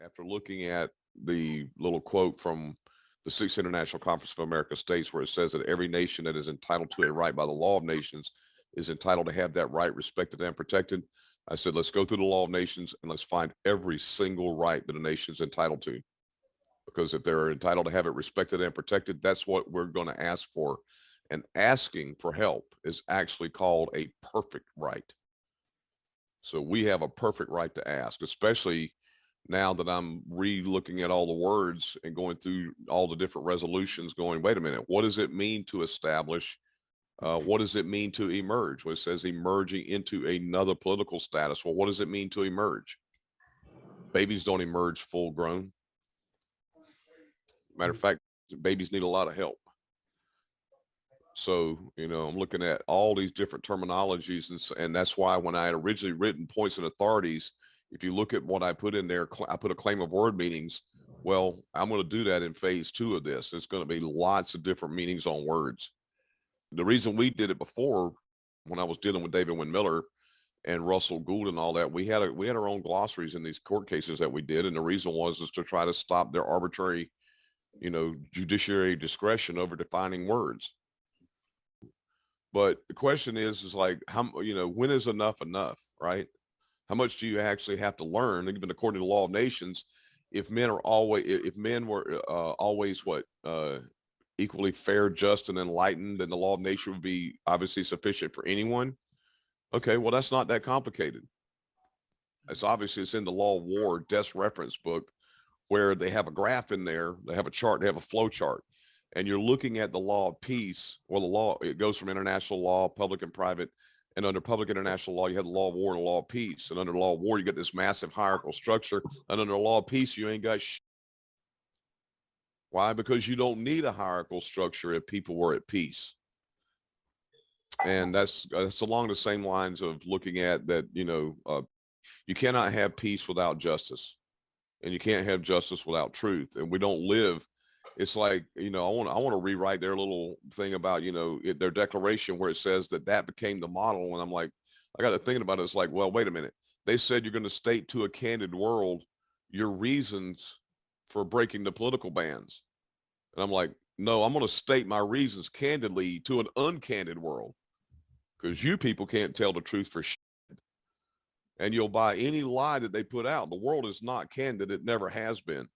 after looking at the little quote from the Sixth International Conference of American States, where it says that every nation that is entitled to a right by the law of nations is entitled to have that right respected and protected. I said, let's go through the law of nations and let's find every single right that a nation is entitled to. Because if they're entitled to have it respected and protected, that's what we're going to ask for. And asking for help is actually called a perfect right. So we have a perfect right to ask, especially now that I'm re-looking at all the words and going through all the different resolutions going, wait a minute, what does it mean to establish? What does it mean to emerge? Well, it says emerging into another political status. Well, what does it mean to emerge? Babies don't emerge full grown. Matter of fact, babies need a lot of help. So, I'm looking at all these different terminologies, and that's why when I had originally written points and authorities, if you look at what I put in there, I put a claim of word meanings. Well, I'm going to do that in phase 2 of this. It's going to be lots of different meanings on words. The reason we did it before, when I was dealing with David Wynn Miller and Russell Gould and all that, we had our own glossaries in these court cases that we did, and the reason is to try to stop their arbitrary, judiciary discretion over defining words. But the question is like, how, when is enough, right? How much do you actually have to learn? Even according to the law of nations, if men were always equally fair, just, and enlightened, then the law of nature would be obviously sufficient for anyone. Okay, well, that's not that complicated. It's in the Law of War desk reference book, where they have a graph in there, they have a chart, they have a flow chart. And you're looking at the law of peace. Well, it goes from international law, public and private. And under public international law, you have the law of war and the law of peace. And under the law of war, you get this massive hierarchical structure. And under the law of peace, you ain't got shit. Why? Because you don't need a hierarchical structure if people were at peace. And that's along the same lines of looking at that, you cannot have peace without justice. And you can't have justice without truth. And we don't live. It's like, I want to rewrite their little thing about, their declaration where it says that became the model. And I'm like, I got to thinking about it. It's like, well, wait a minute. They said you're going to state to a candid world your reasons for breaking the political bans. And I'm like, no, I'm going to state my reasons candidly to an uncandid world, because you people can't tell the truth for shit. And you'll buy any lie that they put out. The world is not candid. It never has been.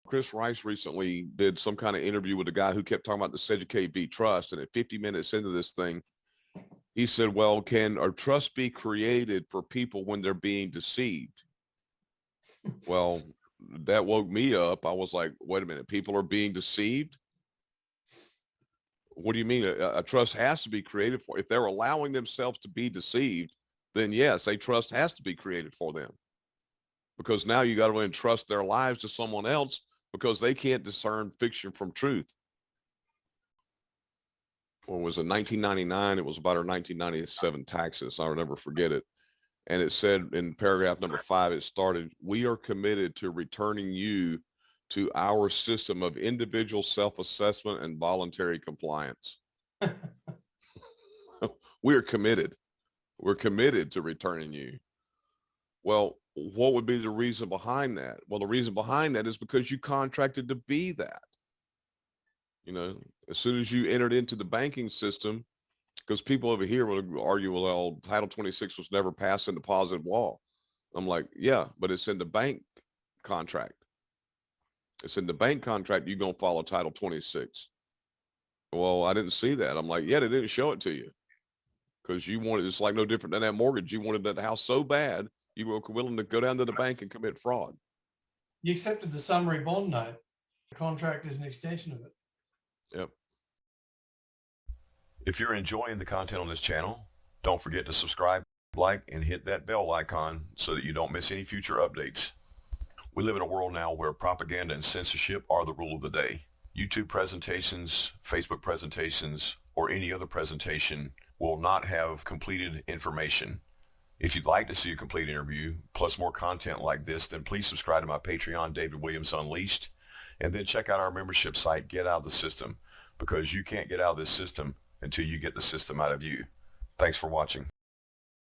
Chris Rice recently did some kind of interview with a guy who kept talking about the Educate v. Trust. And at 50 minutes into this thing, he said, well, can a trust be created for people when they're being deceived? Well, that woke me up. I was like, wait a minute, people are being deceived? What do you mean? A trust has to be created for, if they're allowing themselves to be deceived, then yes, a trust has to be created for them. Because now you got to entrust their lives to someone else, because they can't discern fiction from truth. When it was in 1999, it was about our 1997 taxes. I'll never forget it. And it said in paragraph number 5, it started, we are committed to returning you to our system of individual self-assessment and voluntary compliance. We are committed. We're committed to returning you. Well, what would be the reason behind that? Well, the reason behind that is because you contracted to be that. As soon as you entered into the banking system, because people over here will argue, well, Title 26 was never passed in the positive law. I'm like, yeah, but it's in the bank contract. It's in the bank contract. You're going to follow Title 26. Well, I didn't see that. I'm like, yeah, they didn't show it to you, because you wanted, it's like no different than that mortgage. You wanted that house so bad, you were willing to go down to the bank and commit fraud. You accepted the summary bond note. The contract is an extension of it. Yep. If you're enjoying the content on this channel, don't forget to subscribe, like, and hit that bell icon so that you don't miss any future updates. We live in a world now where propaganda and censorship are the rule of the day. YouTube presentations, Facebook presentations, or any other presentation will not have completed information. If you'd like to see a complete interview, plus more content like this, then please subscribe to my Patreon, David Williams Unleashed, and then check out our membership site, Get Out of the System, because you can't get out of this system until you get the system out of you. Thanks for watching.